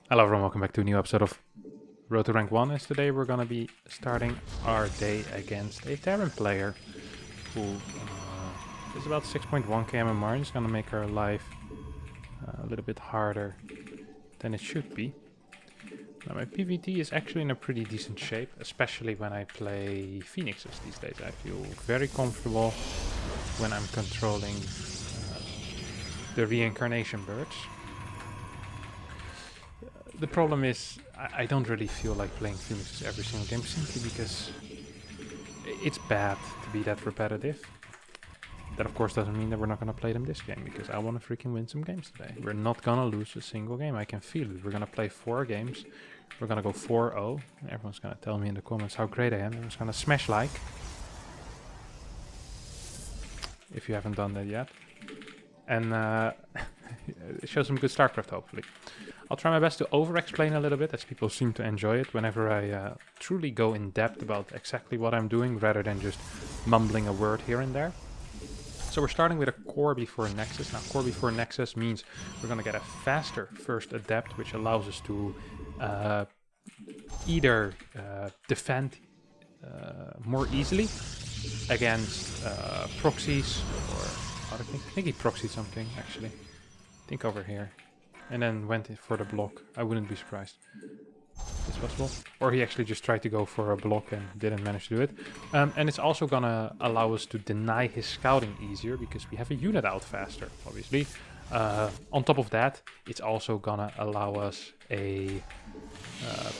Hello everyone, welcome back to a new episode of Road to Rank 1, and today we're gonna be starting our day against a Terran player who is about 6.1k MMR and is gonna make our life a little bit harder than it should be. Now my PvT is actually in a pretty decent shape, especially when I play Phoenixes these days. I feel very comfortable when I'm controlling the reincarnation birds. The problem is, I don't really feel like playing Phoenixes every single game, simply because it's bad to be that repetitive. That of course doesn't mean that we're not going to play them this game, because I want to freaking win some games today. We're not going to lose a single game, I can feel it. We're going to play 4 games, we're going to go 4-0, and everyone's going to tell me in the comments how great I am. Everyone's going to smash like, if you haven't done that yet. And show some good StarCraft, hopefully. I'll try my best to over-explain a little bit, as people seem to enjoy it whenever I truly go in depth about exactly what I'm doing, rather than just mumbling a word here and there. So we're starting with a core before Nexus. Now, core before Nexus means we're going to get a faster first adept, which allows us to either defend more easily against proxies, or I think he proxied something actually. I think over here. And then went for the block. I wouldn't be surprised. It's possible. Or he actually just tried to go for a block and didn't manage to do it. And it's also gonna allow us to deny his scouting easier, because we have a unit out faster, obviously. On top of that, it's also gonna allow us a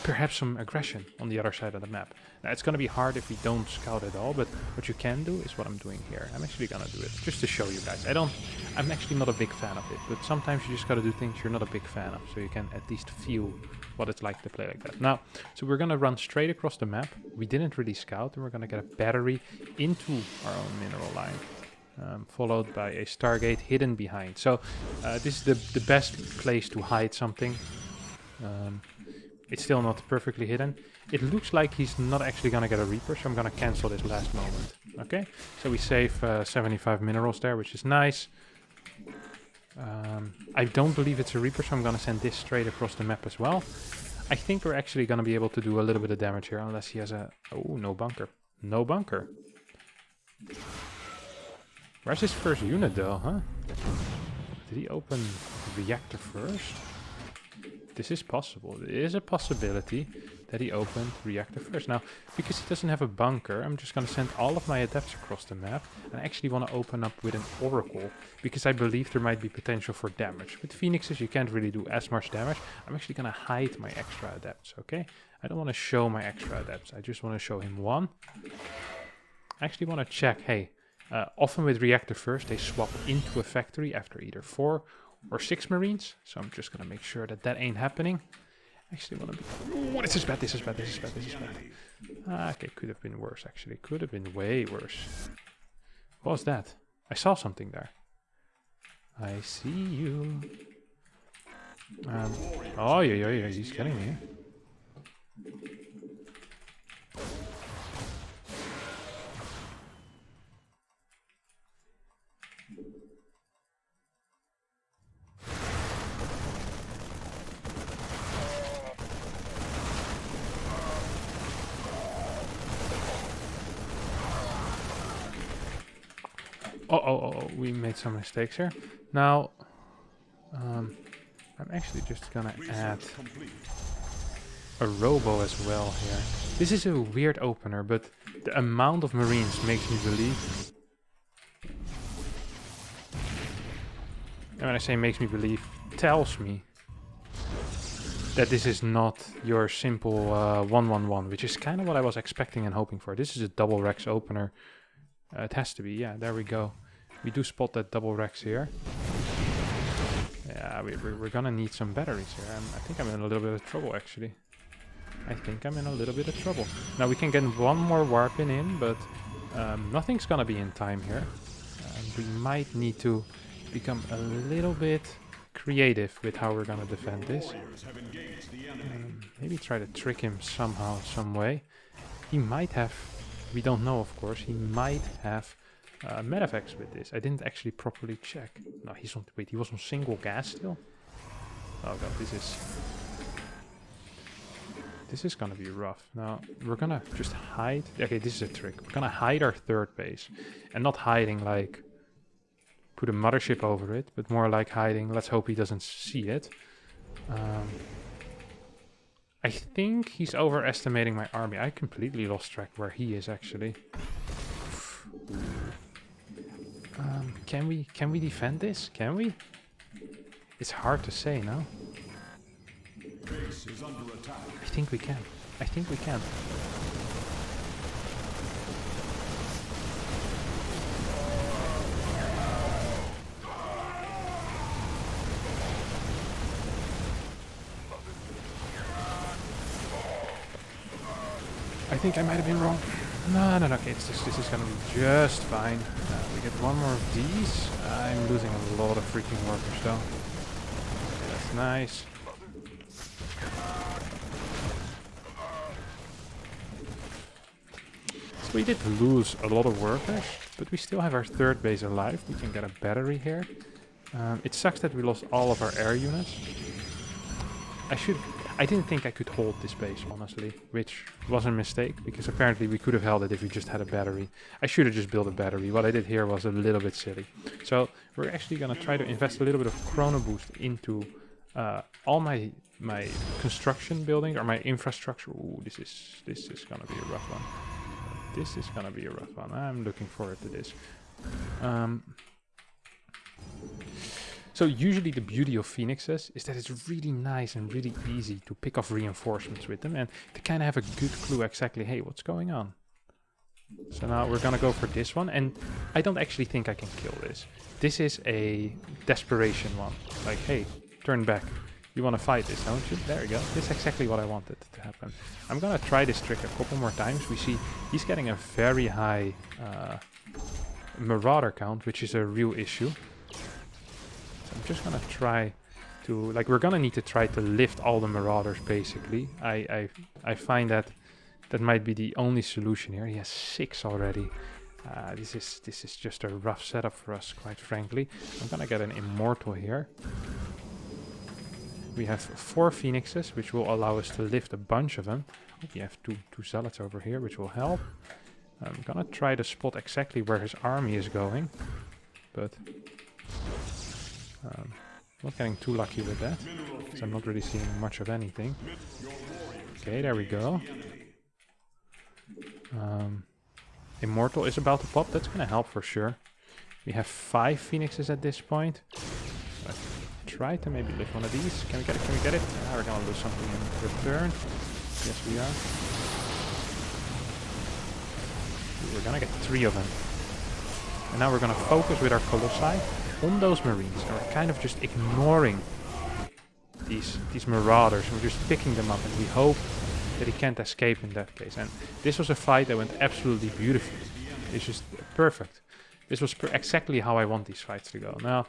perhaps some aggression on the other side of the map. Now, it's gonna be hard if we don't scout at all, but what you can do is what I'm doing here. I'm actually gonna do it just to show you guys. I'm actually not a big fan of it, but sometimes you just gotta do things you're not a big fan of, so you can at least feel what it's like to play like that. Now, so we're gonna run straight across the map. We didn't really scout, and we're gonna get a battery into our own mineral line, followed by a Stargate hidden behind. So this is the best place to hide something. It's still not perfectly hidden. It looks like he's not actually gonna get a Reaper, so I'm gonna cancel this last moment. Okay, so we save 75 minerals there, which is nice. I don't believe it's a Reaper, so I'm gonna send this straight across the map as well. I think we're actually gonna be able to do a little bit of damage here, unless he has a... Oh, no bunker. No bunker. Where's his first unit though, huh? Did he open the reactor first? This is possible. There is a possibility that he opened reactor first. Now, because he doesn't have a bunker, I'm just going to send all of my adepts across the map. And I actually want to open up with an oracle, because I believe there might be potential for damage. With Phoenixes, you can't really do as much damage. I'm actually going to hide my extra adepts, okay? I don't want to show my extra adepts. I just want to show him one. I actually want to check, hey, often with reactor first, they swap into a factory after either 4 or 6 Marines, so I'm just gonna make sure that that ain't happening. Actually wanna be... Oh, this is bad, this is bad, this is bad, this is bad. Okay, could have been worse actually. Could have been way worse. What was that? I saw something there. I see you. Oh, yeah, he's getting me. Oh, we made some mistakes here. Now, I'm actually just gonna add a robo as well here. This is a weird opener, but the amount of Marines makes me believe... And when I say makes me believe, tells me that this is not your simple 1-1-1, which is kind of what I was expecting and hoping for. This is a double Rex opener. It has to be, yeah, there we go. We do spot that double Rex here. Yeah, we're gonna need some batteries here. I think I'm in a little bit of trouble, actually. I think I'm in a little bit of trouble. Now, we can get one more warp in, but nothing's gonna be in time here. We might need to become a little bit creative with how we're gonna defend this. Maybe try to trick him somehow, some way. He might have... We don't know, of course. He might have medevacs with this. I didn't actually properly check. No, he's on... Wait, he was on single gas still? Oh god, this is... this is gonna be rough. Now, we're gonna just hide. Okay, this is a trick. We're gonna hide our third base. And not hiding like put a mothership over it, but more like hiding, let's hope he doesn't see it. I think he's overestimating my army. I completely lost track where he is actually. Can we defend this? Can we? It's hard to say, no? Base is under attack. I think we can. I think we can. I think I might have been wrong. No, okay, this is gonna be just fine. We get one more of these. I'm losing a lot of freaking workers though. Okay, that's nice. So we did lose a lot of workers, but we still have our third base alive. We can get a battery here. It sucks that we lost all of our air units. I didn't think I could hold this base, honestly, which was a mistake, because apparently we could have held it if we just had a battery. I should have just built a battery. What I did here was a little bit silly. So we're actually going to try to invest a little bit of chrono boost into all my construction building, or my infrastructure. Ooh, this is going to be a rough one. This is going to be a rough one. I'm looking forward to this. So usually the beauty of Phoenixes is that it's really nice and really easy to pick off reinforcements with them, and they kind of have a good clue exactly, hey, what's going on? So now we're gonna go for this one, and I don't actually think I can kill this. This is a desperation one. Like, hey, turn back. You want to fight this, don't you? There you go. This is exactly what I wanted to happen. I'm gonna try this trick a couple more times. We see he's getting a very high marauder count, which is a real issue. I'm just gonna try to, like, we're gonna need to try to lift all the marauders basically. I find that might be the only solution here. He has 6 already. This is just a rough setup for us, quite frankly. I'm gonna get an immortal here. We have 4 phoenixes, which will allow us to lift a bunch of them. We have two zealots over here, which will help. I'm gonna try to spot exactly where his army is going, but not getting too lucky with that, because I'm not really seeing much of anything. Okay, there we go. Immortal is about to pop. That's gonna help for sure. We have 5 phoenixes at this point. Try to maybe lift one of these. Can we get it? Can we get it? We're gonna lose something in return. Yes, we are. We're gonna get 3 of them. And now we're gonna focus with our Colossi on those marines. And we're kind of just ignoring these marauders. We're just picking them up, and we hope that he can't escape in that case. And this was a fight that went absolutely beautifully. It's just perfect. This was exactly how I want these fights to go. Now,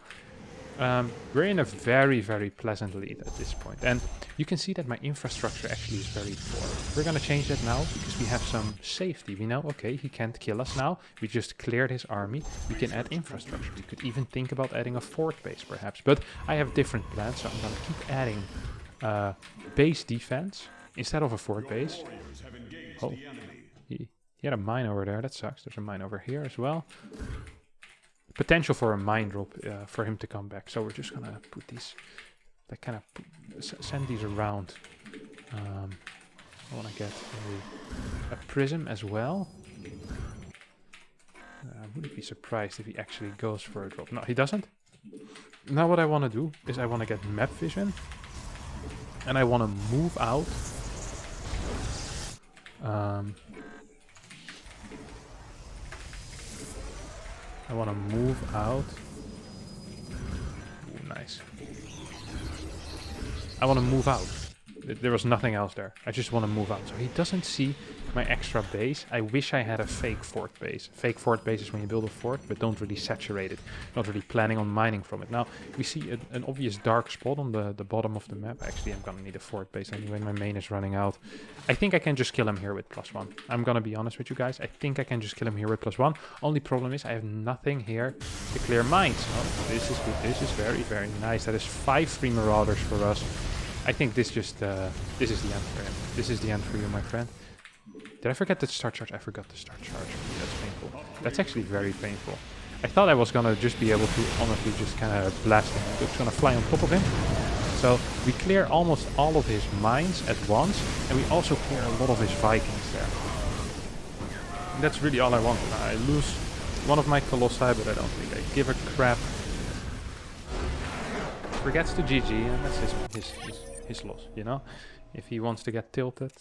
we're in a very, very pleasant lead at this point. And you can see that my infrastructure actually is very poor. We're going to change that now because we have some safety. We know, okay, he can't kill us now. We just cleared his army. We can add infrastructure. We could even think about adding a fort base perhaps. But I have different plans, so I'm going to keep adding base defense instead of a fort base. Oh, he had a mine over there. That sucks. There's a mine over here as well. Potential for a mine drop for him to come back. So we're just gonna put these, like, kind of send these around. I want to get a prism as well. I wouldn't be surprised if he actually goes for a drop. No, he doesn't. Now what I want to do is I want to get map vision, and I want to move out. I want to move out. Ooh, nice. I want to move out. There was nothing else there. I just want to move out. So he doesn't see my extra base. I wish I had a fake fort base. Fake fort base is when you build a fort, but don't really saturate it. Not really planning on mining from it. Now, we see an obvious dark spot on the bottom of the map. Actually, I'm going to need a fort base anyway. My main is running out. I think I can just kill him here with +1. I'm going to be honest with you guys. I think I can just kill him here with +1. Only problem is I have nothing here to clear mines. Oh, this is good. This is very, very nice. That is 5 free marauders for us. I think this just, this is the end for him. This is the end for you, my friend. Did I forget the start charge? I forgot the start charge. That's painful. That's actually very painful. I thought I was gonna just be able to honestly just kind of blast him. I'm just gonna fly on top of him. So we clear almost all of his mines at once, and we also clear a lot of his Vikings there. And that's really all I want. I lose one of my Colossi, but I don't think I give a crap. Forgets to GG, and that's his loss, you know? If he wants to get tilted,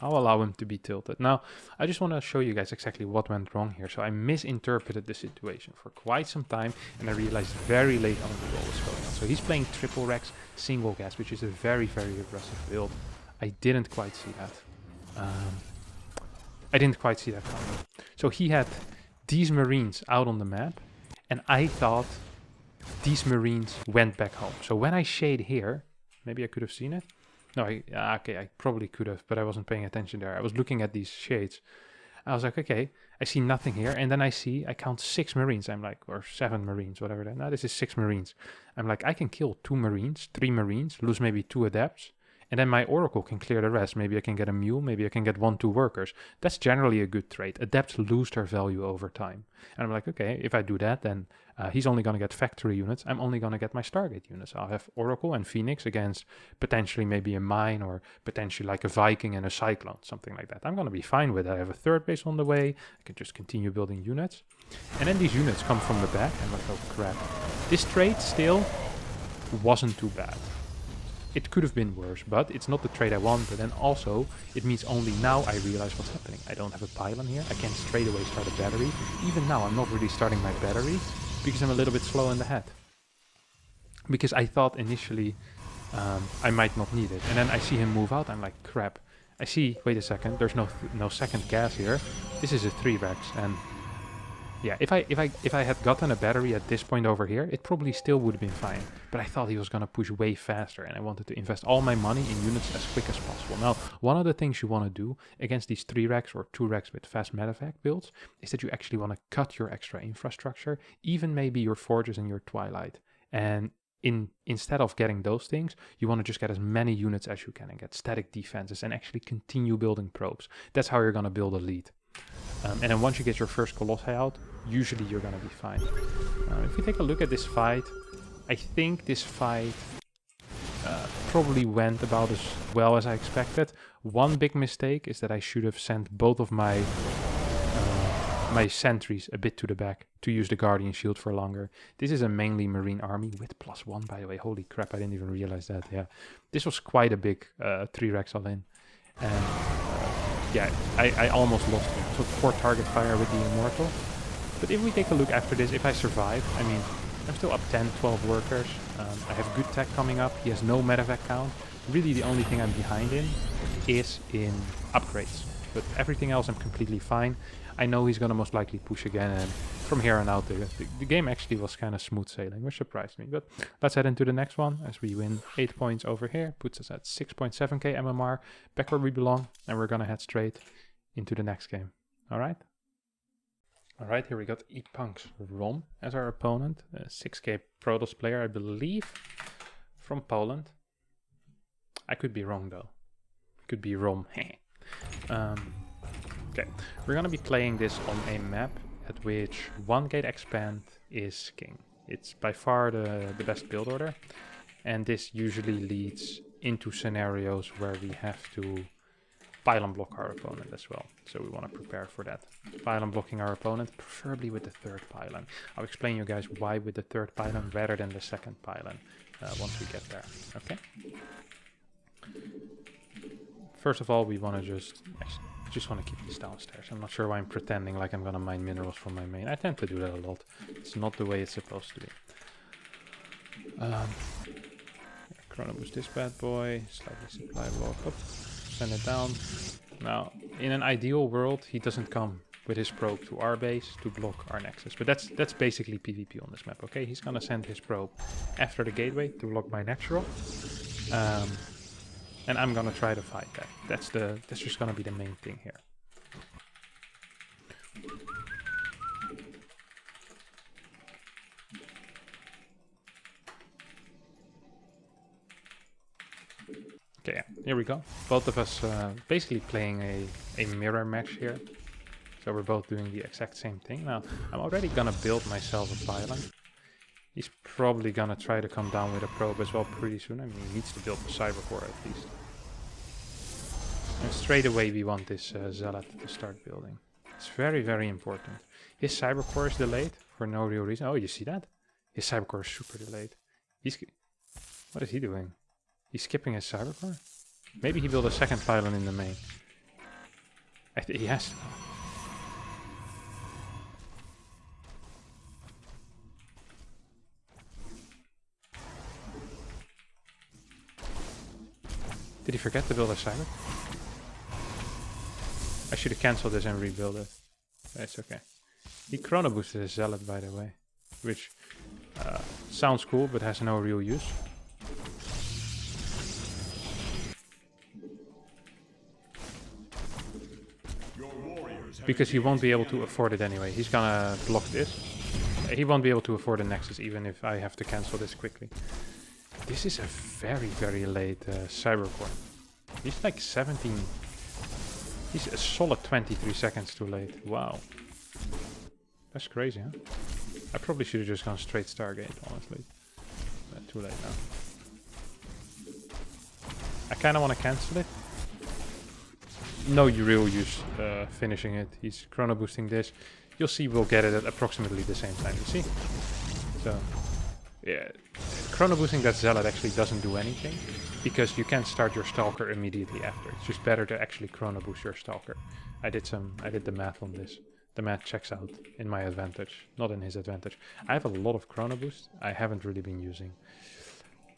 I'll allow him to be tilted. Now, I just want to show you guys exactly what went wrong here. So I misinterpreted the situation for quite some time, and I realized very late on what was going on. So he's playing triple Rex, single gas, which is a very, very aggressive build. I didn't quite see that. I didn't quite see that coming. So he had these Marines out on the map, and I thought these Marines went back home. So when I shade here, maybe I could have seen it. No, okay, I probably could have, but I wasn't paying attention there. I was looking at these shades. I was like, okay, I see nothing here. And then I count 6 Marines. I'm like, or 7 Marines, whatever. Now this is 6 Marines. I'm like, I can kill 2 Marines, 3 Marines, lose maybe 2 Adepts. And then my Oracle can clear the rest. Maybe I can get a Mule. Maybe I can get 1-2 Workers. That's generally a good trade. Adepts lose their value over time. And I'm like, okay, if I do that, then he's only going to get factory units. I'm only going to get my Stargate units. I'll have Oracle and Phoenix against potentially maybe a Mine or potentially like a Viking and a Cyclone, something like that. I'm going to be fine with that. I have a third base on the way. I can just continue building units. And then these units come from the back. I'm like, oh crap. This trade still wasn't too bad. It could have been worse, but it's not the trade I wanted. And also, it means only now I realize what's happening. I don't have a pylon here. I can't straight away start a battery. Even now, I'm not really starting my battery because I'm a little bit slow in the head. Because I thought initially I might not need it. And then I see him move out. I'm like, crap. I see, wait a second, there's no second gas here. This is a 3 Rex. And yeah, if I had gotten a battery at this point over here, it probably still would have been fine. But I thought he was going to push way faster, and I wanted to invest all my money in units as quick as possible. Now, one of the things you want to do against these 3 Rex or 2 Rex with fast medevac builds is that you actually want to cut your extra infrastructure, even maybe your forges and your Twilight. And instead of getting those things, you want to just get as many units as you can and get static defenses and actually continue building probes. That's how you're going to build a lead. And then once you get your first Colossi out, usually you're going to be fine. If we take a look at this fight, I think this fight probably went about as well as I expected. One big mistake is that I should have sent both of my my sentries a bit to the back to use the Guardian Shield for longer. This is a mainly Marine army with +1, by the way. Holy crap, I didn't even realize that. Yeah, this was quite a big 3 Rex all in. And yeah, I almost lost him. Took 4 target fire with the Immortal. But if we take a look after this, if I survive, I mean, I'm still up 10, 12 workers. I have good tech coming up. He has no medevac count. Really the only thing I'm behind in is in upgrades. But everything else I'm completely fine. I know he's going to most likely push again, and from here on out the game actually was kind of smooth sailing, which surprised me. But let's head into the next one as we win 8 points over here. Puts us at 6.7k MMR, back where we belong, and we're going to head straight into the next game. Alright? Alright, here we got ePunk's Rom as our opponent. A 6k Protoss player, I believe, from Poland. I could be wrong though. Could be Rom. Okay, we're gonna be playing this on a map at which 1 gate expand is king. It's by far the best build order, and this usually leads into scenarios where we have to pylon block our opponent as well. So we want to prepare for that. Pylon blocking our opponent, preferably with the 3rd pylon. I'll explain you guys why with the 3rd pylon rather than the 2nd pylon once we get there. Okay. First of all, we want to just want to keep this downstairs. I'm not sure why I'm pretending like I'm gonna mine minerals from my main. I tend to do that a lot. It's not the way it's supposed to be. Chrono boost this bad boy. Slightly supply block. Up. Send it down. Now, in an ideal world, he doesn't come with his probe to our base to block our nexus. But that's basically PvP on this map. Okay, he's gonna send his probe after the gateway to block my natural. And I'm gonna try to fight that. That's just gonna be the main thing here. here we go. Both of us basically playing a mirror match here. So we're both doing the exact same thing. Now, I'm already gonna build myself a pylon. He's probably gonna try to come down with a probe as well pretty soon. I mean, he needs to build the cyber core at least. And straight away we want this zealot to start building. It's very, very important. His cyber core is delayed for no real reason. Oh, you see that? His cyber core is super delayed. What is he doing? He's skipping his cyber core? Maybe he built a second pylon in the main. He has to. Did he forget to build a cyber? I should have cancelled this and rebuild it. It's okay. He chrono boosted his zealot, by the way, which sounds cool but has no real use. Because he won't be able to afford it anyway. He's gonna block this. He won't be able to afford the Nexus even if I have to cancel this quickly. This is a very, very late cyber core. He's like 17. He's a solid 23 seconds too late. Wow. That's crazy, huh? I probably should have just gone straight Stargate, honestly. But too late now. I kind of want to cancel it. No real use finishing it. He's chrono boosting this. You'll see we'll get it at approximately the same time, you see? So, yeah. Chrono boosting that zealot actually doesn't do anything. Because you can't start your stalker immediately after. It's just better to actually chrono boost your stalker. I did the math on this. The math checks out in my advantage, not in his advantage. I have a lot of chrono boost I haven't really been using.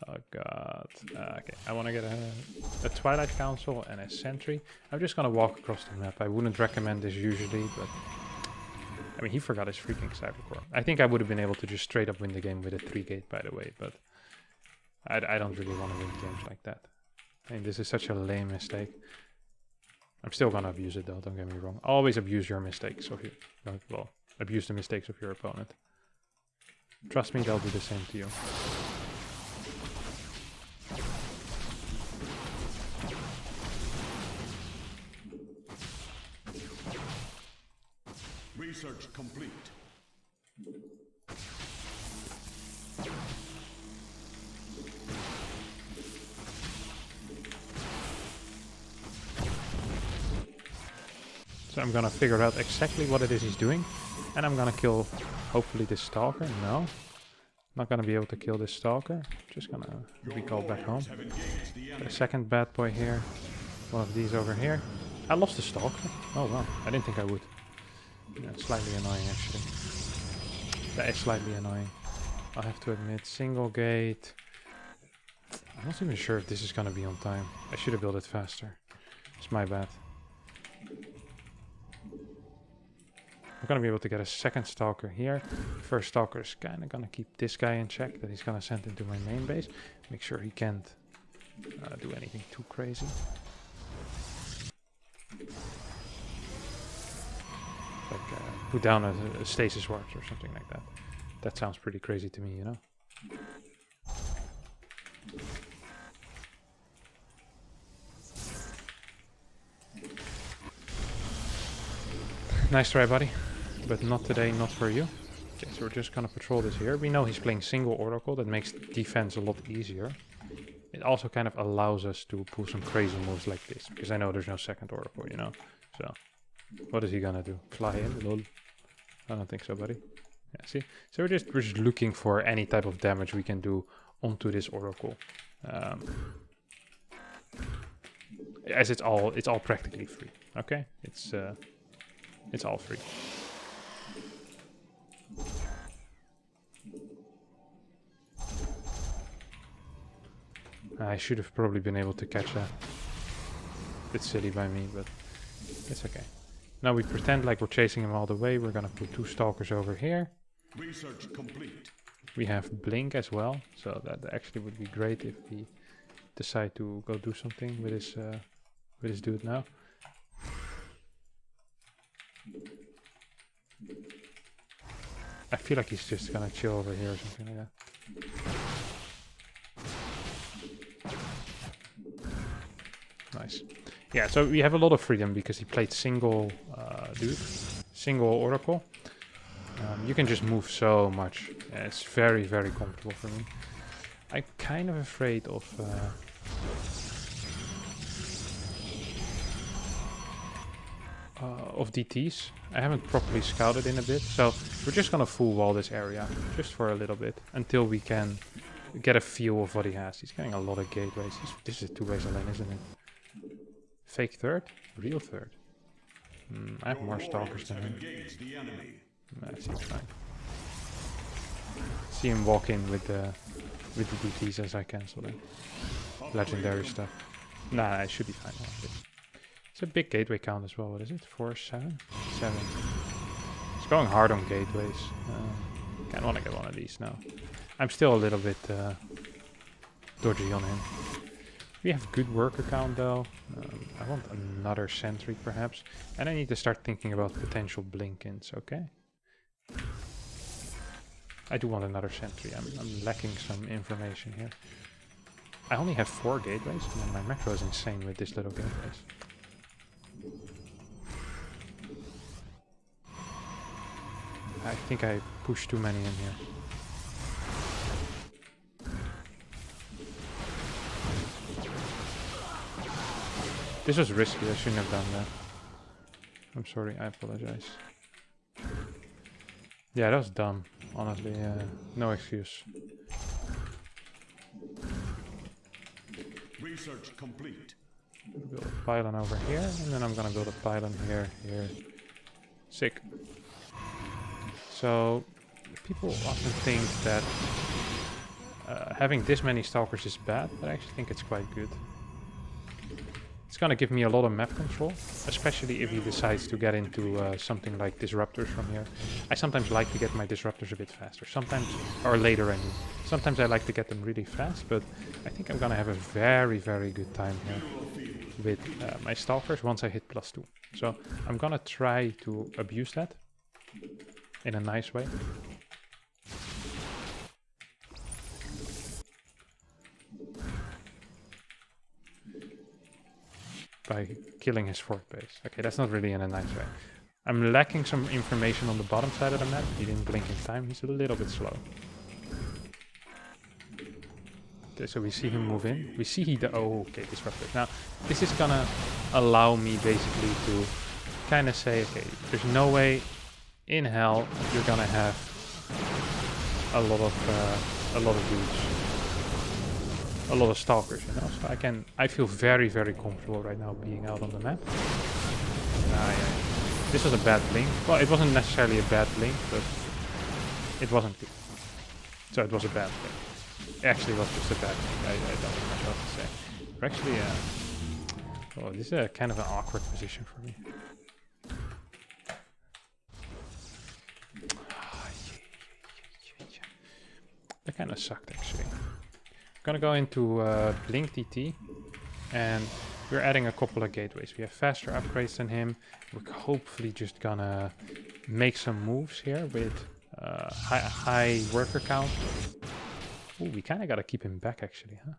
Oh god. Okay, I want to get a Twilight Council and a Sentry. I'm just gonna walk across the map. I wouldn't recommend this usually, but I mean, he forgot his freaking Cybercore. I think I would have been able to just straight up win the game with a 3-gate, by the way, but I don't really want to win games like that. I mean, this is such a lame mistake. I'm still gonna abuse it though, don't get me wrong. Always abuse your mistakes of well, abuse the mistakes of your opponent. Trust me, they'll do the same to you. Research complete. So I'm gonna figure out exactly what it is he's doing. And I'm gonna kill, hopefully, this Stalker. No. Not gonna be able to kill this Stalker. Just gonna recall back home. Got a second bad boy here. One of these over here. I lost the Stalker. Oh wow, I didn't think I would. Yeah, slightly annoying actually. That is slightly annoying. I have to admit, single gate. I'm not even sure if this is gonna be on time. I should have built it faster. It's my bad. I'm gonna be able to get a second Stalker here. First Stalker is kinda gonna keep this guy in check that he's gonna send into my main base. Make sure he can't do anything too crazy. Like put down a stasis warp or something like that. That sounds pretty crazy to me, you know? Nice try, buddy. But not today, not for you. Okay, so we're just gonna patrol this here. We know he's playing single Oracle. That makes defense a lot easier. It also kind of allows us to pull some crazy moves like this. Because I know there's no second Oracle, you know? So, what is he gonna do? Fly in? Lol. I don't think so, buddy. Yeah, see? So we're just looking for any type of damage we can do onto this Oracle. As it's all practically free. Okay? It's all free. I should have probably been able to catch that. Bit silly by me, but it's okay. Now we pretend like we're chasing him all the way. We're gonna put 2 Stalkers over here. Research complete. We have Blink as well, so that actually would be great if we decide to go do something with this dude now. I feel like he's just gonna chill over here or something like that. Nice. Yeah, so we have a lot of freedom because he played single dude, single Oracle. You can just move so much. Yeah, it's very, very comfortable for me. I'm kind of afraid of DTs. I haven't properly scouted in a bit, so we're just gonna full wall this area just for a little bit until we can get a feel of what he has. He's getting a lot of gateways. This is a two-way lane, isn't it? Fake third? Real third? I have more stalkers than him. That seems fine. See him walk in with the DTs as I cancel them. Legendary stuff. Nah, it should be fine. It's a big gateway count as well. What is it? 4, 7? 7. It's going hard on gateways. Kinda wanna get one of these now. I'm still a little bit dodgy on him. We have good worker count though. I want another sentry perhaps. And I need to start thinking about potential blink-ins, okay? I do want another sentry. I'm lacking some information here. I only have 4 gateways, and my macro is insane with this little gateways. I think I pushed too many in here. This was risky, I shouldn't have done that. I'm sorry, I apologize. Yeah, that was dumb. Honestly, no excuse. Research complete. Build a pylon over here, and then I'm gonna build a pylon here, here. Sick. So, people often think that having this many stalkers is bad, but I actually think it's quite good. It's gonna give me a lot of map control, especially if he decides to get into something like disruptors from here. I sometimes like to get my disruptors a bit faster, sometimes, or later I mean. Sometimes I like to get them really fast, but I think I'm gonna have a very, very good time here with my stalkers once I hit +2. So I'm gonna try to abuse that in a nice way. By killing his fort base. Okay, that's not really in a nice way. I'm lacking some information on the bottom side of the map. He didn't blink in time. He's a little bit slow. Okay, so we see him move in. We see oh, okay, disrupted. Now, this is gonna allow me basically to kind of say, okay, there's no way in hell you're gonna have a lot of dudes. A lot of stalkers, you know, so I feel very, very comfortable right now being out on the map. Yeah. This was a bad blink. Well, it wasn't necessarily a bad blink, but it wasn't good. So it was a bad blink. It actually was just a bad blink. I don't know what to say. We're actually, oh, this is a kind of an awkward position for me. That kind of sucked, actually. Gonna go into Blink DT, and we're adding a couple of gateways. We have faster upgrades than him. We're hopefully just gonna make some moves here with high worker count. Ooh, we kind of gotta keep him back actually, huh?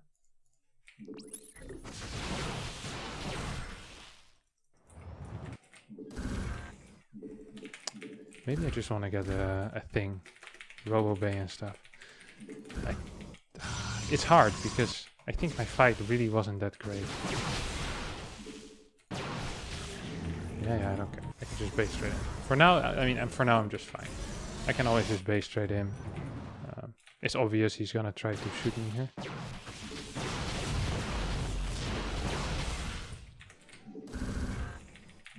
Maybe I just want to get a thing, Robo Bay and stuff. It's hard because I think my fight really wasn't that great. Yeah, I don't care. I can just base trade him. For now, I mean, for now I'm just fine. I can always just base trade him. It's obvious he's gonna try to shoot me here.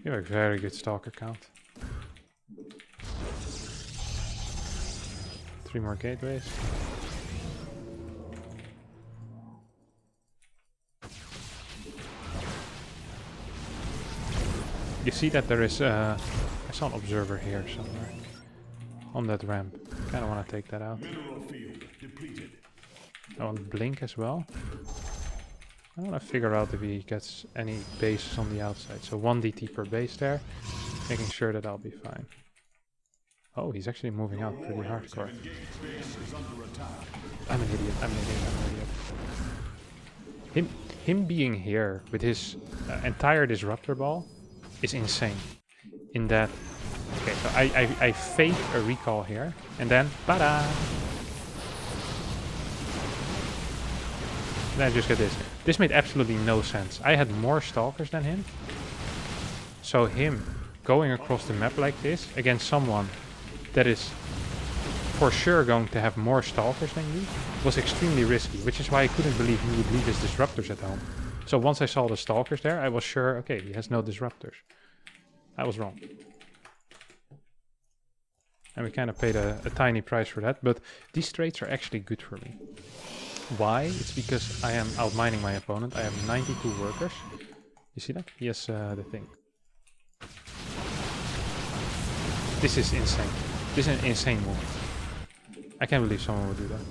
You have a very good stalker count. 3 more gateways. You see that there is I saw an observer here somewhere on that ramp. Kind of want to take that out. I want blink as well. I want to figure out if he gets any bases on the outside. So 1 DT per base there, making sure that I'll be fine. Oh, he's actually moving out pretty hardcore. I'm an idiot. him being here with his entire disruptor ball is insane. In that, okay, so I fake a recall here, and then, ta-da! Then I just get this. This made absolutely no sense. I had more stalkers than him. So him going across the map like this against someone that is for sure going to have more stalkers than you was extremely risky, which is why I couldn't believe he would leave his disruptors at home. So once I saw the stalkers there, I was sure, okay, he has no disruptors. I was wrong. And we kind of paid a tiny price for that, but these trades are actually good for me. Why? It's because I am outmining my opponent. I have 92 workers. You see that? He has the thing. This is insane. This is an insane move. I can't believe someone would do that.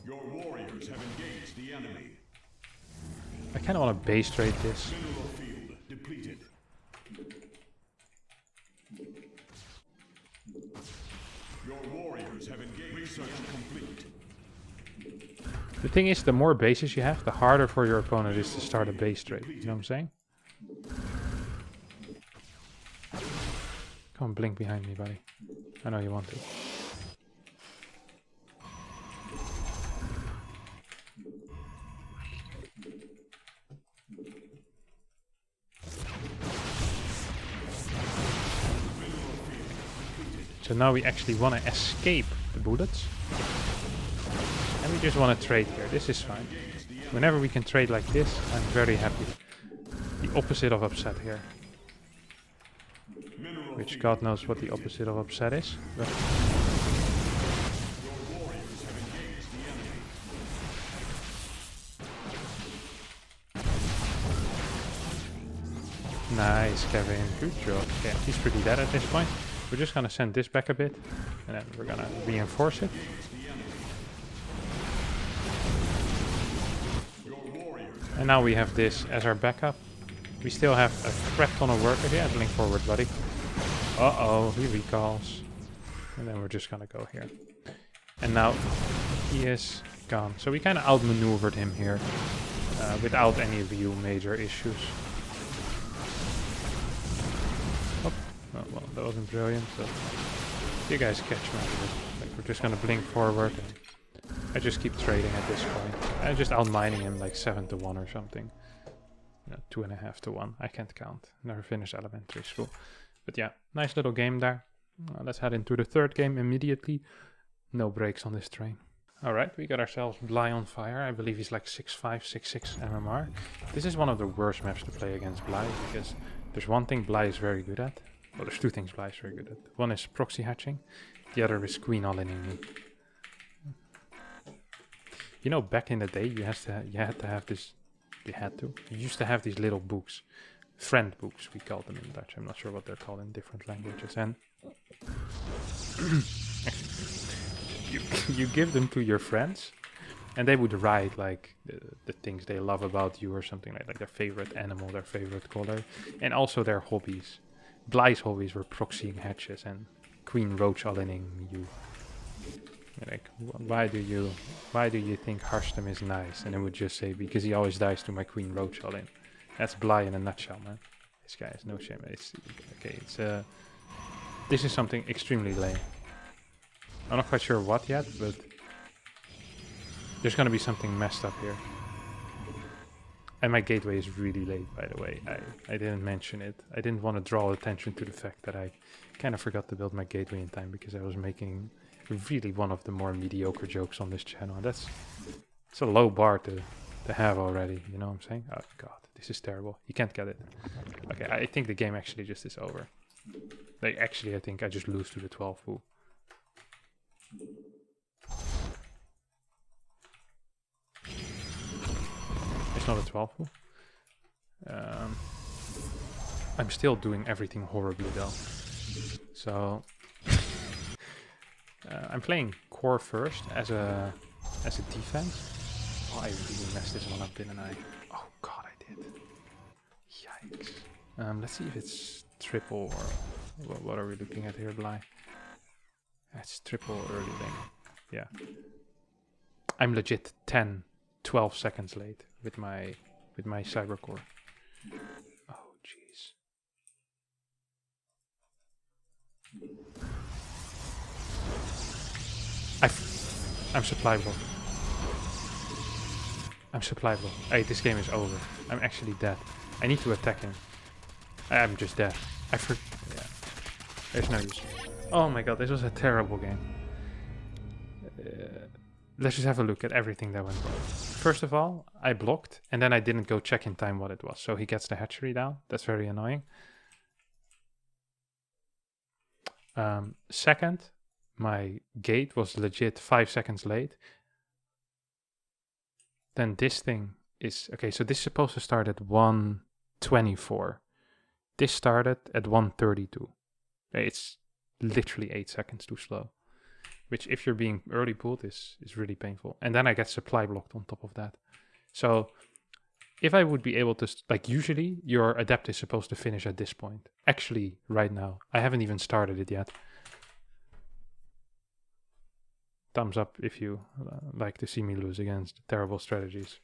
Your warriors have engaged the enemy. I kind of want to base trade this. Mineral field depleted. Your warriors have engaged. Research complete. The thing is, the more bases you have, the harder for your opponent is to start a base trade. You know what I'm saying? Come on, blink behind me, buddy. I know you want to. So now we actually want to escape the bullets. And we just want to trade here. This is fine. Whenever we can trade like this, I'm very happy. The opposite of upset here. Which God knows what the opposite of upset is. But nice, Kevin. Good job. Yeah, he's pretty dead at this point. We're just gonna send this back a bit, and then we're gonna reinforce it. And now we have this as our backup. We still have a crap ton of workers. Yeah, blink forward, buddy. Uh-oh, he recalls. And then we're just gonna go here. And now he is gone. So we kind of outmaneuvered him here without any real major issues. Oh, well, that wasn't brilliant, but you guys catch me. Like, we're just gonna blink forward. And I just keep trading at this point. I'm just outmining him like 7 to 1 or something. You know, 2.5 to 1. I can't count. Never finished elementary school. But yeah, nice little game there. Let's head into the third game immediately. No brakes on this train. Alright, we got ourselves Bly on fire. I believe he's like 6'5", 6'6" MMR. This is one of the worst maps to play against Bly, because there's one thing Bly is very good at. Well, there's two things Bly is very good at. One is proxy hatching. The other is queen all-inning me. You know, back in the day, you used to have these little books. Friend books, we call them in Dutch. I'm not sure what they're called in different languages. And you give them to your friends, and they would write like the things they love about you or something like their favorite animal, their favorite color, and also their hobbies. Bly's hobbies were proxying hatches and queen roach all-inning you. Like, why do you think Harstem is nice? And it would just say, because he always dies to my queen roach all-in. That's Bly in a nutshell, man. This guy has no shame. It's okay. This is something extremely lame. I'm not quite sure what yet, but there's gonna be something messed up here. And my gateway is really late, by the way. I didn't mention it. I didn't want to draw attention to the fact that I kind of forgot to build my gateway in time, because I was making really one of the more mediocre jokes on this channel. And it's a low bar to have already, you know what I'm saying? Oh god, this is terrible. You can't get it. Okay, I think the game actually just is over. Like, actually, I think I just lose to the 12 fool. It's not a 12 fool. I'm still doing everything horribly though. So I'm playing core first as a defense. Oh, I really messed this one up, didn't I? Oh god, I did. Yikes. Let's see if it's triple or what are we looking at here, Bly? It's triple early lane. Yeah. I'm legit 10 12 seconds late with my cybercore. Oh jeez. I'm supply blocked. I'm supply blocked. Hey, this game is over. I'm actually dead. I need to attack him. I'm just dead. Yeah. There's no use. Oh my god, this was a terrible game. Let's just have a look at everything that went wrong. First of all, I blocked, and then I didn't go check in time what it was. So he gets the hatchery down. That's very annoying. Second, my gate was legit 5 seconds late. Then this thing is... Okay, so this is supposed to start at 1:24. This started at 1:32. It's literally 8 seconds too slow. Which, if you're being early pulled, is really painful. And then I get supply blocked on top of that. So, if I would be able to... Like, usually, your adept is supposed to finish at this point. Actually, right now. I haven't even started it yet. Thumbs up if you like to see me lose against terrible strategies.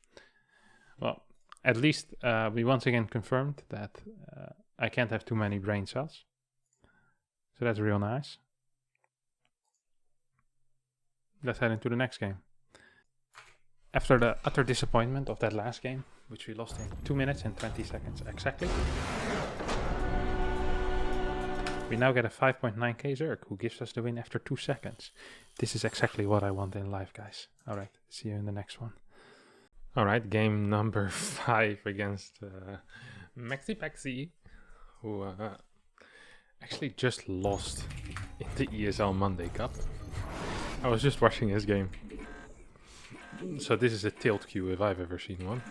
Well, at least we once again confirmed that I can't have too many brain cells. So that's real nice. Let's head into the next game. After the utter disappointment of that last game, which we lost in 2 minutes and 20 seconds exactly, we now get a 5.9k Zerg who gives us the win after 2 seconds. This is exactly what I want in life, guys. Alright, see you in the next one. Alright, game number 5 against MaxPaxi, who actually just lost in the ESL Monday Cup. I was just watching his game. So this is a tilt queue if I've ever seen one.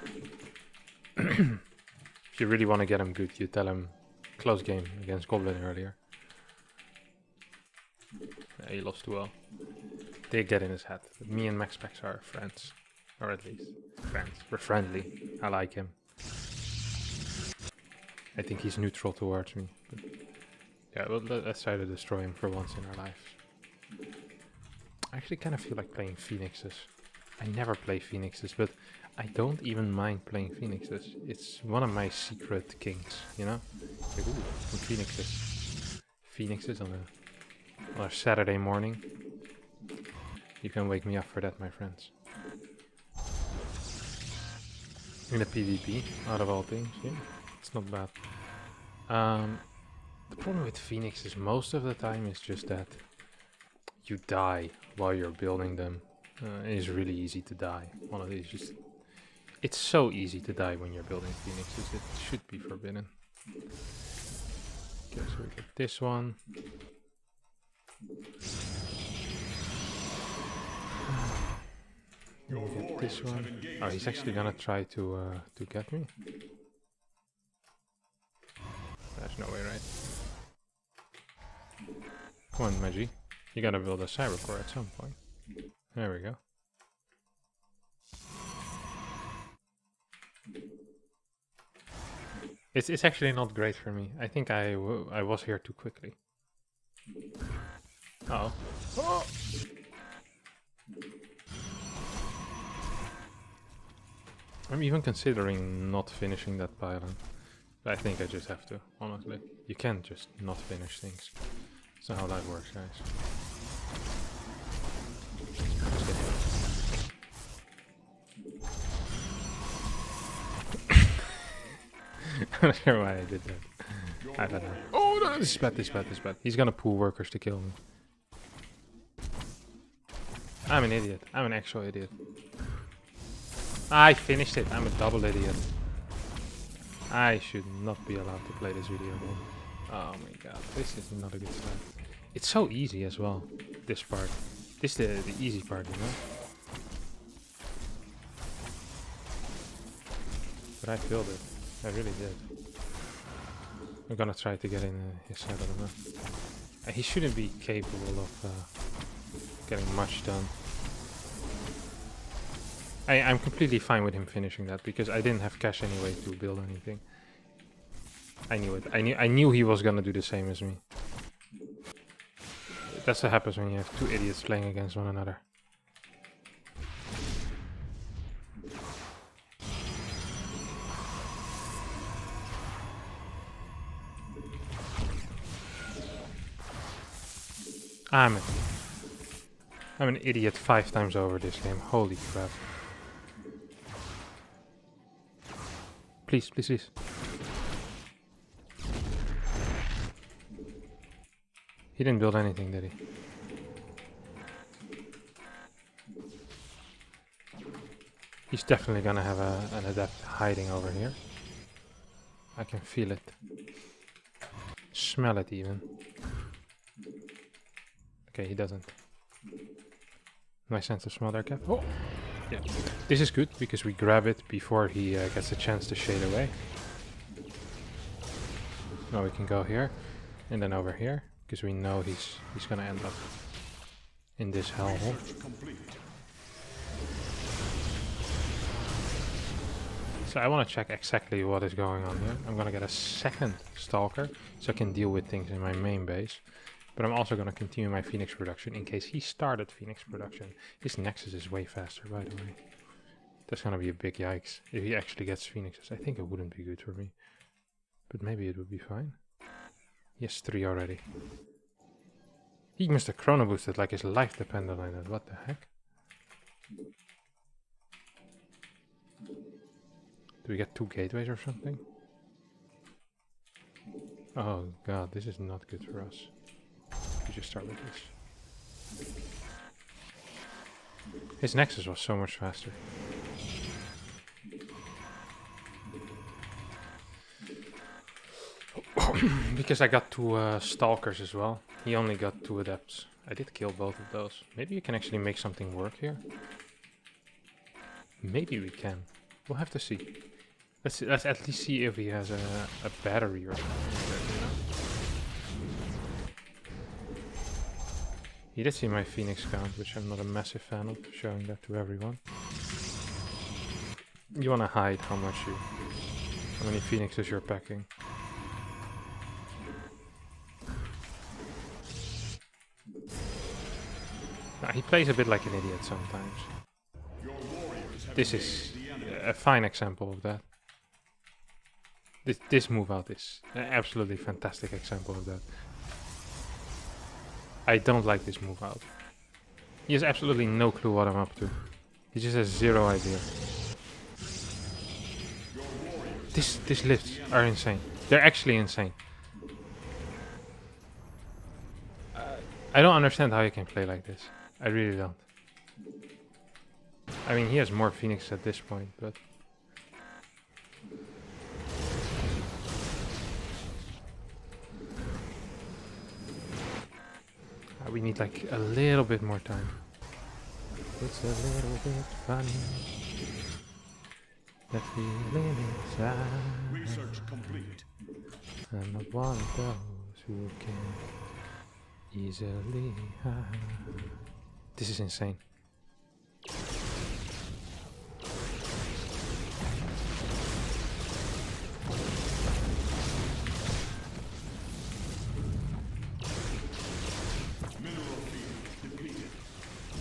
If you really want to get him good, you tell him close game against Goblin earlier. Yeah, he lost too well. They get in his head. But me and MaxPax are friends. Or at least friends. We're friendly. I like him. I think he's neutral towards me. But yeah, well, let's try to destroy him for once in our lives. I actually kind of feel like playing Phoenixes. I never play Phoenixes, but I don't even mind playing Phoenixes. It's one of my secret kinks, you know? Like, ooh, some Phoenixes. Phoenixes on a Saturday morning. You can wake me up for that, my friends. In the PvP, out of all things, yeah, it's not bad. The problem with Phoenix is most of the time is just that you die while you're building them. It is really easy to die. One of these just... It's so easy to die when you're building Phoenixes. It should be forbidden. Okay, so we get this one. We get this one. Oh, he's actually gonna try to get me. There's no way, right? Come on, Magi. You gotta build a cybercore at some point. There we go. It's actually not great for me. I think I was here too quickly. Uh-oh. Oh! I'm even considering not finishing that pylon. But I think I just have to, honestly. You can't just not finish things. That's not how that works, guys. I'm not sure why I did that. I don't know. Oh no, this is bad, this is bad, this is bad. He's gonna pull workers to kill me. I'm an idiot. I'm an actual idiot. I finished it. I'm a double idiot. I should not be allowed to play this video game. Oh my god, this is not a good start. It's so easy as well, this part. This is the easy part, you know? But I filled it. I really did. I'm gonna try to get in his side, I don't know. He shouldn't be capable of getting much done. I'm completely fine with him finishing that because I didn't have cash anyway to build anything. I knew it. I knew he was gonna do the same as me. That's what happens when you have two idiots playing against one another. I'm an idiot 5 times over this game. Holy crap. Please, please, please. He didn't build anything, did he? He's definitely gonna have an adept hiding over here. I can feel it. Smell it even. Okay, he doesn't. My sense of smell there, Cap. Oh! Yeah. This is good because we grab it before he gets a chance to shade away. Now we can go here and then over here because we know he's gonna end up in this hellhole. So I want to check exactly what is going on here. I'm gonna get a second Stalker so I can deal with things in my main base. But I'm also going to continue my Phoenix production in case he started Phoenix production. His Nexus is way faster, by the way. That's going to be a big yikes if he actually gets Phoenixes. I think it wouldn't be good for me. But maybe it would be fine. He has 3 already. He must have chrono boosted like his life depended on it. What the heck? Do we get 2 gateways or something? Oh god, this is not good for us. We just start with this. His Nexus was so much faster. Because I got 2 Stalkers as well. He only got 2 Adepts. I did kill both of those. Maybe you can actually make something work here. Maybe we can. We'll have to see. Let's at least see if he has a battery or something. You know? He did see my Phoenix count, which I'm not a massive fan of, showing that to everyone. You want to hide how many Phoenixes you're packing. Nah, he plays a bit like an idiot sometimes. This is a fine example of that. This move out is an absolutely fantastic example of that. I don't like this move out. He has absolutely no clue what I'm up to. He just has 0 idea. These lifts are insane. They're actually insane. I don't understand how you can play like this. I really don't. I mean, he has more Phoenix at this point, but... we need like a little bit more time. It's a little bit funny. That feeling inside. Research complete. I'm not one of those who can easily hide. This is insane.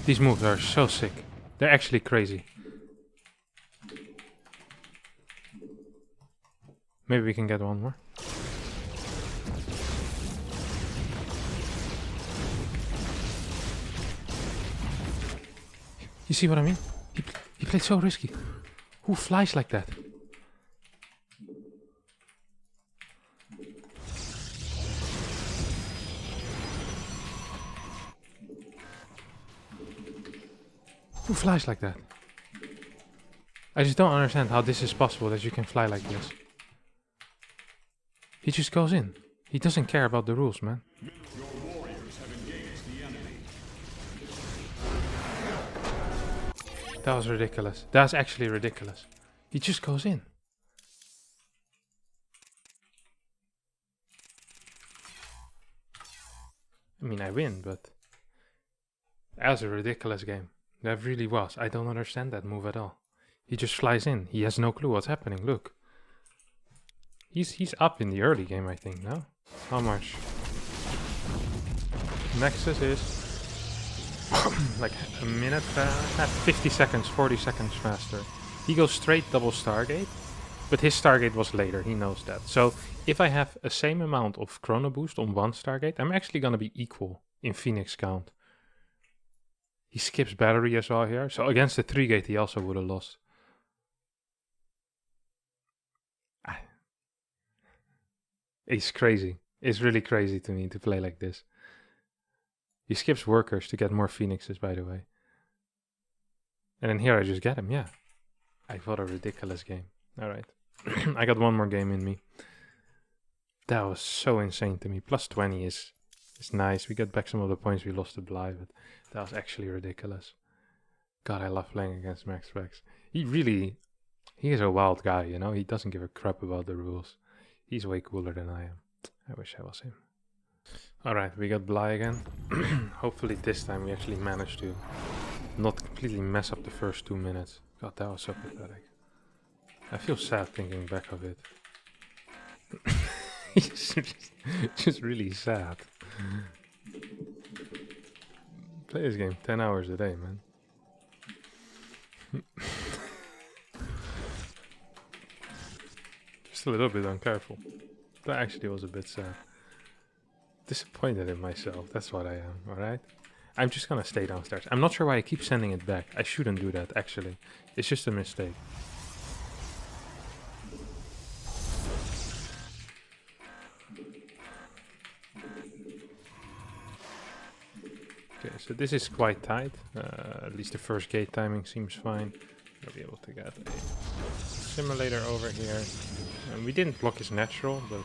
These moves are so sick. They're actually crazy. Maybe we can get one more. You see what I mean? He played so risky. Who flies like that? Who flies like that? I just don't understand how this is possible that you can fly like this. He just goes in. He doesn't care about the rules, man. Your warriors have engaged the enemy. That was ridiculous. That's actually ridiculous. He just goes in. I mean, I win, but that was a ridiculous game. That really was. I don't understand that move at all. He just flies in. He has no clue what's happening. Look. He's up in the early game, I think, no? How much? Nexus is like a minute, 50 seconds, 40 seconds faster. He goes straight double Stargate, but his Stargate was later. He knows that. So if I have a same amount of chrono boost on one Stargate, I'm actually going to be equal in Phoenix count. He skips battery as well here. So against the 3 gate he also would have lost. It's crazy. It's really crazy to me to play like this. He skips workers to get more Phoenixes, by the way. And then here I just get him, yeah. I thought a ridiculous game. Alright. I got one more game in me. That was so insane to me. Plus 20 is nice. We get back some of the points we lost to Bly, but that was actually ridiculous. God, I love playing against MaxPax. He is a wild guy, you know? He doesn't give a crap about the rules. He's way cooler than I am. I wish I was him. Alright, we got Bly again. Hopefully this time we actually managed to not completely mess up the first 2 minutes. God, that was so pathetic. I feel sad thinking back of it. It's just really sad. Play this game 10 hours a day, man. Just a little bit uncareful. That actually was a bit sad. Disappointed in myself, that's what I am, alright? I'm just gonna stay downstairs. I'm not sure why I keep sending it back. I shouldn't do that, actually. It's just a mistake. Okay, so this is quite tight. At least the first gate timing seems fine. I'll be able to get a simulator over here. And we didn't block his natural, but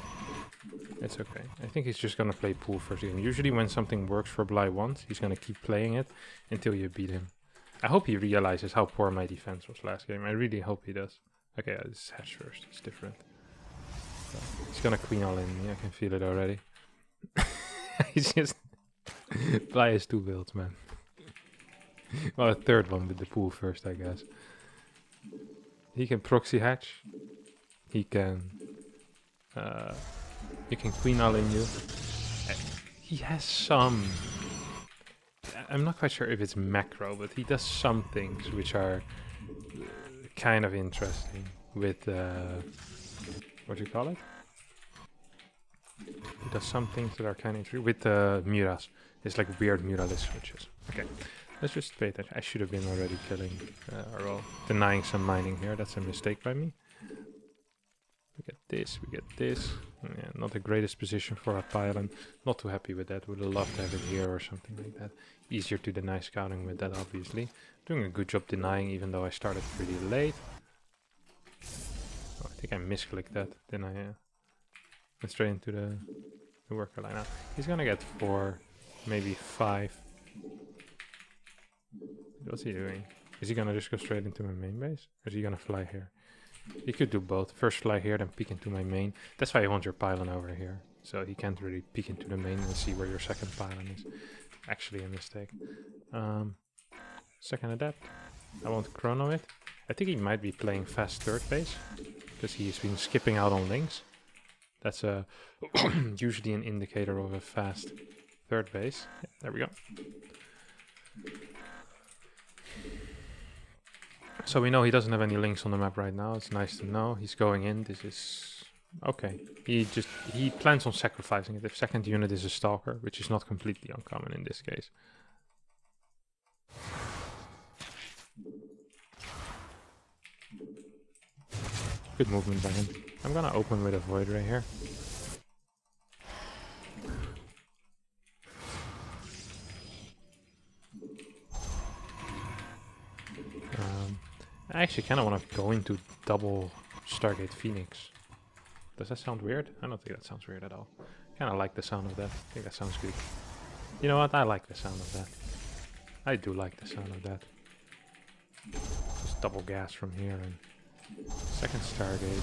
it's okay. I think he's just gonna play pool first game. Usually when something works for Bly once, he's gonna keep playing it until you beat him. I hope he realizes how poor my defense was last game. I really hope he does. Okay, this is hatch first. It's different. So he's gonna queen all in me. I can feel it already. He's just... Bly has 2 builds, man. Well, a third one with the pool first, I guess. He can proxy hatch. He can queen all in you. He has some... I'm not quite sure if it's macro, but he does some things which are kind of interesting with... what do you call it? He does some things that are kind of interesting with Muras. It's like weird Muralist switches. Okay, let's just pay attention. I should have been already killing or denying some mining here. That's a mistake by me. We get this, we get this. Yeah, not the greatest position for a pylon. Not too happy with that. Would have loved to have it here or something like that. Easier to deny scouting with that, obviously. Doing a good job denying, even though I started pretty late. Oh, I think I misclicked that. Then I went straight into the worker line. Now he's gonna get 4, maybe 5. What's he doing? Is he gonna just go straight into my main base? Or is he gonna fly here? He could do both. First fly here, then peek into my main. That's why you want your pylon over here. So he can't really peek into the main and see where your second pylon is. Actually a mistake. Second adept. I won't chrono it. I think he might be playing fast third base. Because he's been skipping out on links. That's usually an indicator of a fast third base. Yeah, there we go. So we know he doesn't have any links on the map right now. It's nice to know. He's going in. This is okay. He plans on sacrificing it. If second unit is a stalker, which is not completely uncommon in this case. Good movement by him. I'm gonna open with a void right here. I actually kind of want to go into double Stargate Phoenix. Does that sound weird? I don't think that sounds weird at all. Kind of like the sound of that. I think that sounds good. You know what? I like the sound of that. I do like the sound of that. Just double gas from here and second Stargate.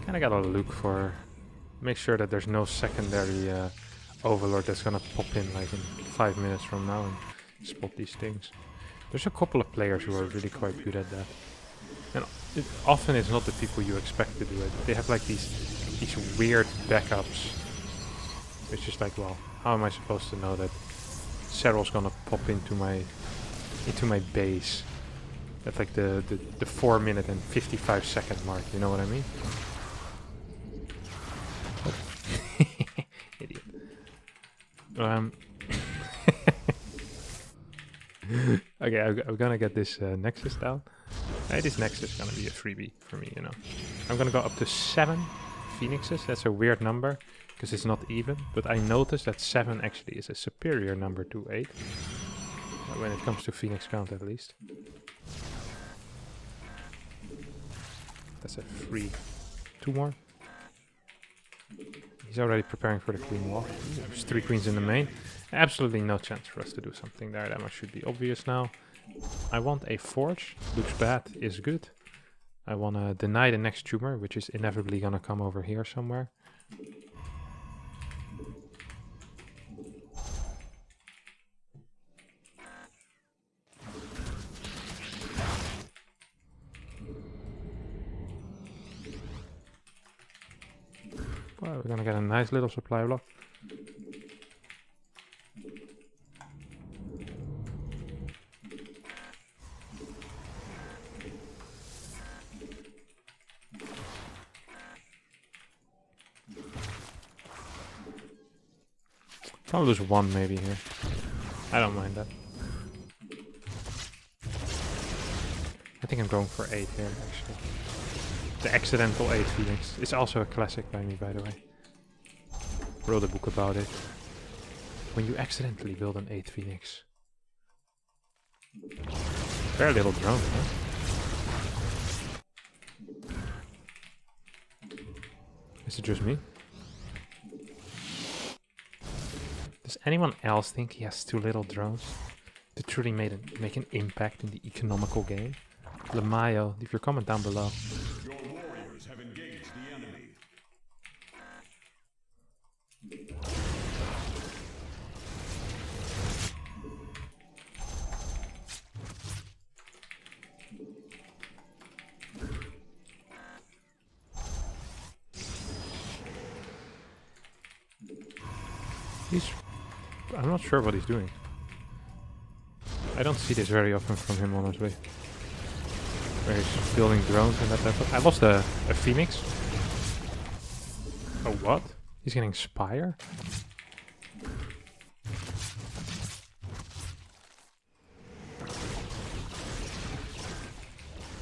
Kind of gotta look for... Make sure that there's no secondary Overlord that's gonna pop in like in 5 minutes from now and spot these things. There's a couple of players who are really quite good at that. And often it's not the people you expect to do it. They have like these weird backups. It's just like, well, how am I supposed to know that Serral's gonna pop into my base at like the 4 minute and 55 second mark, you know what I mean? Okay, I'm gonna get this Nexus down. This Nexus is gonna be a freebie for me, you know. I'm gonna go up to 7 Phoenixes. That's a weird number, because it's not even. But I noticed that 7 actually is a superior number to 8. When it comes to Phoenix count, at least. That's a free 2 more. He's already preparing for the queen wall. There's 3 queens in the main. Absolutely no chance for us to do something there. That much should be obvious now. I want a forge. Looks bad, is good. I want to deny the next tumor, which is inevitably going to come over here somewhere. Well, we're going to get a nice little supply block. I'll lose 1 maybe here. I don't mind that. I think I'm going for 8 here, actually. The accidental 8 Phoenix. It's also a classic by me, by the way. Wrote a book about it. When you accidentally build an 8 Phoenix. Very little drone, huh? Is it just me? Does anyone else think he has too little drones to truly make an impact in the economical game? Lamayo, leave your comment down below. Your warriors have engaged the enemy. I'm not sure what he's doing. I don't see this very often from him, honestly. Where he's building drones and that type of... I lost a Phoenix. Oh, what? He's getting Spire?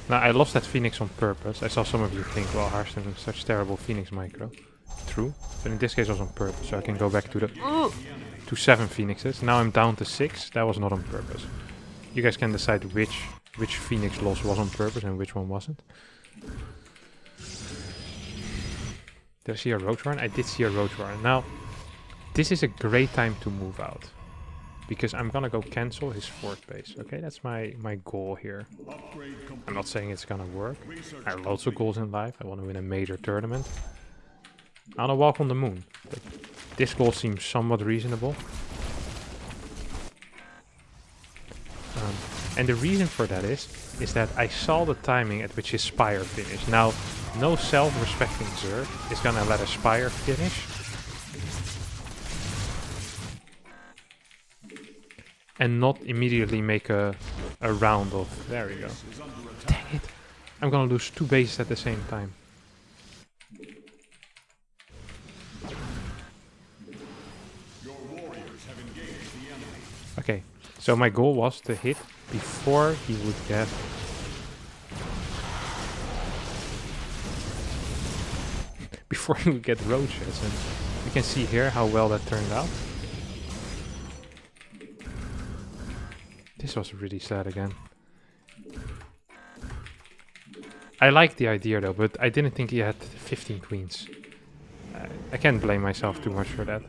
Now, I lost that Phoenix on purpose. I saw some of you think, well, Harstem is such terrible Phoenix micro. True. But in this case, it was on purpose, so I can go back to the... to 7 Phoenixes. Now I'm down to 6. That was not on purpose. You guys can decide which Phoenix loss was on purpose and which one wasn't. Did I see a Roach Warren? I did see a Roach Warren. Now, this is a great time to move out. Because I'm gonna go cancel his fort base. Okay, that's my goal here. I'm not saying it's gonna work. I have loads of goals in life. I want to win a major tournament. I want to walk on the moon. But this goal seems somewhat reasonable. And the reason for that is that I saw the timing at which his Spire finished. Now, no self-respecting Zerg is gonna let a Spire finish. And not immediately make a round of... There we go. Dang it. I'm gonna lose 2 bases at the same time. Okay, so my goal was to hit before he would get... before he would get roaches, and you can see here how well that turned out. This was really sad again. I like the idea though, but I didn't think he had 15 queens. I can't blame myself too much for that.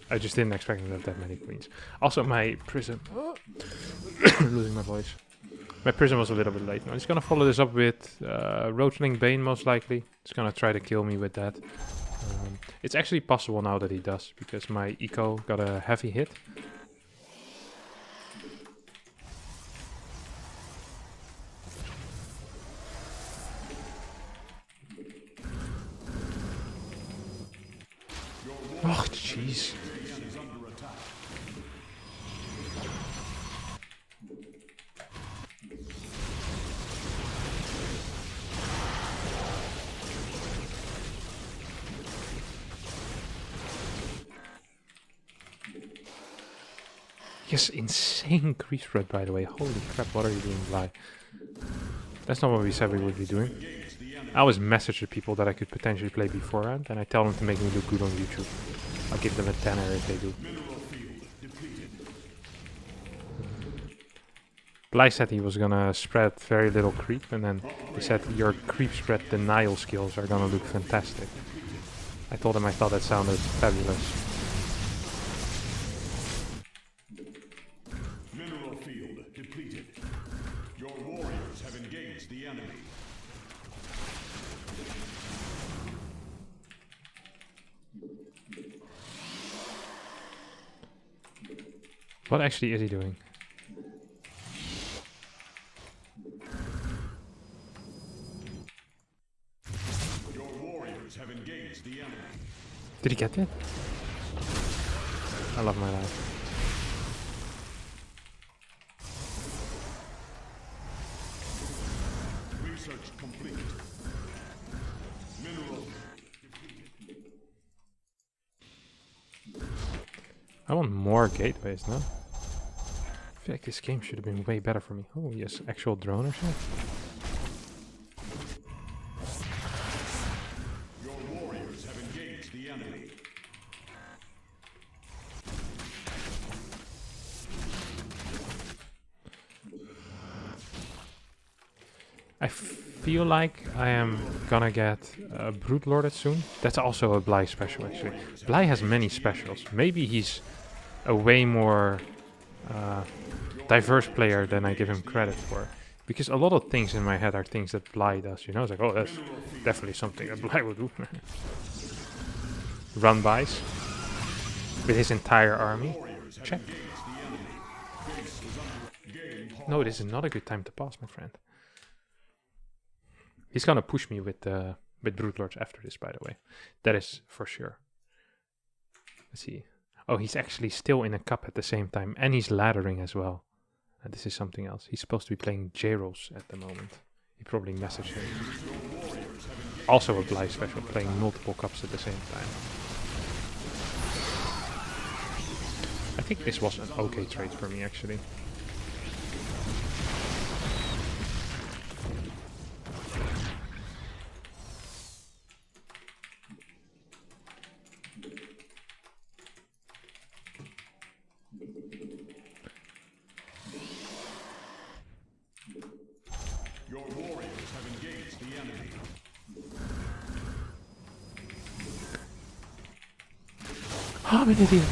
I just didn't expect him to have that many queens. Also, my prism... losing my voice. My prism was a little bit late. Now he's gonna follow this up with Roachling Bane, most likely. He's gonna try to kill me with that. It's actually possible now that he does, because my eco got a heavy hit. Oh, jeez. Yes, insane creep spread, by the way. Holy crap, what are you doing, Bly? That's not what we said we would be doing. I always message the people that I could potentially play beforehand, and I tell them to make me look good on YouTube. I'll give them a 10er if they do. Bly said he was gonna spread very little creep, and then he said your creep spread denial skills are gonna look fantastic. I told him I thought that sounded fabulous. Mineral field depleted. Your warriors have engaged the enemy. What actually is he doing? Your warriors have engaged the enemy. Did he get it? I love my life. Research complete. Mineral. I want more gateways, no? I feel like this game should have been way better for me. Oh, yes, actual drone or shit. Your warriors have engaged the enemy. I feel like I am gonna get Brute Lorded soon. That's also a Bly special, actually. Bly has many specials. Maybe he's a way more diverse player than I give him credit for. Because a lot of things in my head are things that Bly does, you know? It's like, oh, that's definitely something that Bly would do. Run bys with his entire army. Check. No, this is not a good time to pass, my friend. He's gonna push me with Brute Lords after this, by the way. That is for sure. Let's see. Oh, he's actually still in a cup at the same time, and he's laddering as well. And this is something else. He's supposed to be playing J-Rolls at the moment. He probably messaged him. Also a Bly special, playing multiple cups at the same time. I think this was an okay trade for me, actually. Your warriors have engaged the enemy. Oh, I'm an idiot.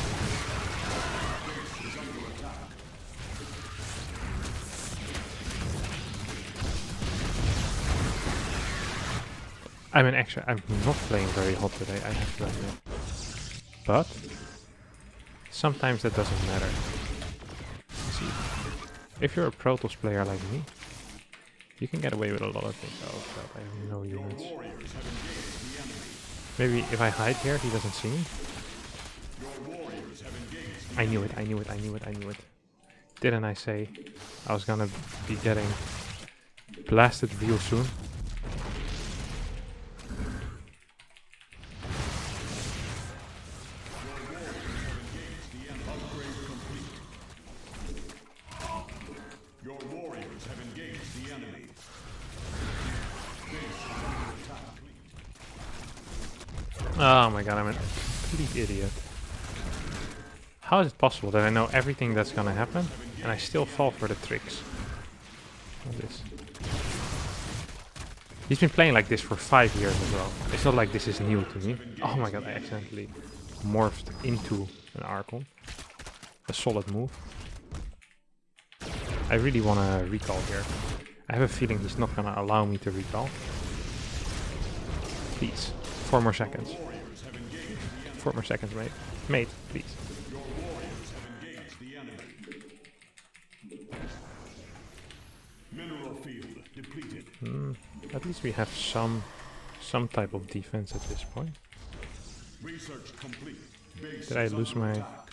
I'm not playing very hot today, I have to admit. But sometimes that doesn't matter. See, if you're a Protoss player like me, you can get away with a lot of things. Oh crap, I have no units. Maybe if I hide here, he doesn't see me. I knew it, I knew it, I knew it, I knew it. Didn't I say I was gonna be getting blasted real soon? Your warriors have engaged the enemy. Oh my god, I'm a complete idiot. How is it possible that I know everything that's gonna happen and I still fall for the tricks? What is this? He's been playing like this for 5 years as well. It's not like this is new to me. Oh my god, I accidentally morphed into an Archon. A solid move. I really want to recall here. I have a feeling he's not going to allow me to recall. Please. 4 more seconds. 4 more seconds, mate. Mate, please. Mineral field depleted. At least we have some type of defense at this point. Research complete. Base Did I is lose under my... attack.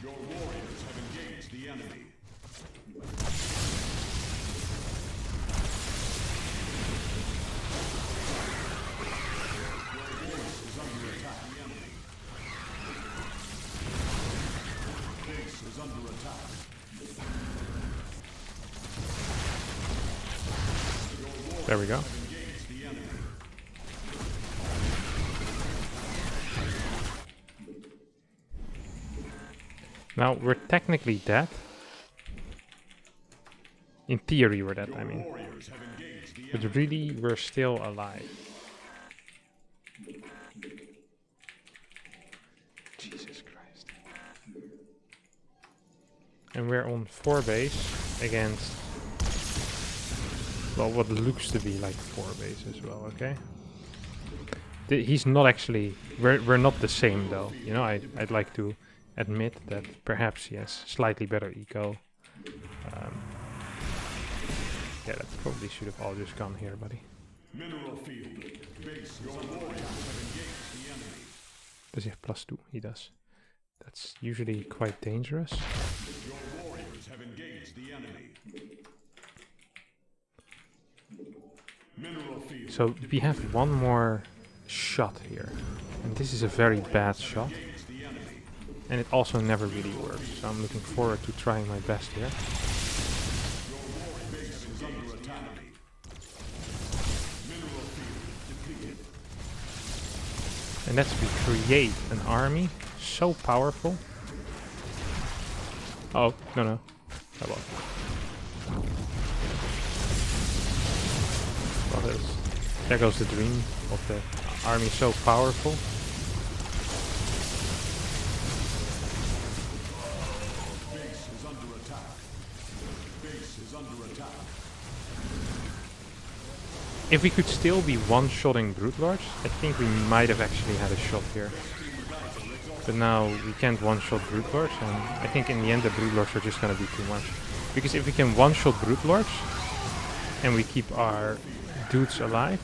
Your warriors have engaged the enemy. Your is under attack. There we go. Engage the enemy. Now, we're technically dead. In theory, we're dead, I mean. Warriors have engaged the But enemy. really, we're still alive. Jesus Christ. And we're on 4 base against, well, what looks to be like 4 base as well, okay? He's not actually, we're not the same though. You know, I'd like to admit that perhaps he has slightly better eco. Yeah, that probably should have all just gone here, buddy. Mineral field. Base. Your warriors have engaged the enemy. Does he have +2? He does. That's usually quite dangerous. Your warriors have engaged the enemy. Mineral field. So we have one more shot here. And this is a very bad shot. Engage the enemy. And it also never really works. So I'm looking forward to trying my best here. Base is under attack. Mineral field depleted. And that's we create an army so powerful. Oh, no. Oh, well. Well, there goes the dream of the army so powerful. Base is under attack. Base is under attack. If we could still be one-shotting Brute Lords, I think we might have actually had a shot here. But now we can't one-shot Brute Lords, and I think in the end the Brute Lords are just gonna be too much. Because if we can one-shot Brute Lords, and we keep our dudes alive,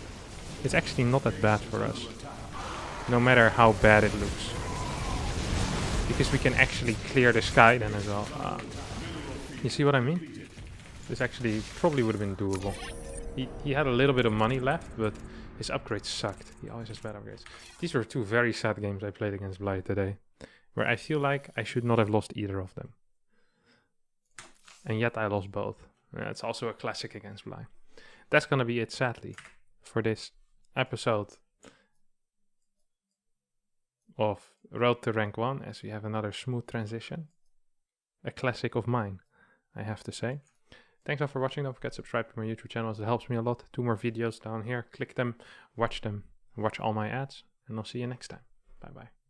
it's actually not that bad for us. No matter how bad it looks. Because we can actually clear the sky then as well. You see what I mean? This actually probably would have been doable. He had a little bit of money left, but his upgrades sucked. He always has bad upgrades. These were 2 very sad games I played against Bly today, where I feel like I should not have lost either of them. And yet I lost both. It's also a classic against Bly. That's gonna be it, sadly, for this episode of Road to Rank 1, as we have another smooth transition. A classic of mine, I have to say. Thanks all for watching. Don't forget to subscribe to my YouTube channel, as it helps me a lot. 2 more videos down here. Click them, watch all my ads, and I'll see you next time. Bye bye.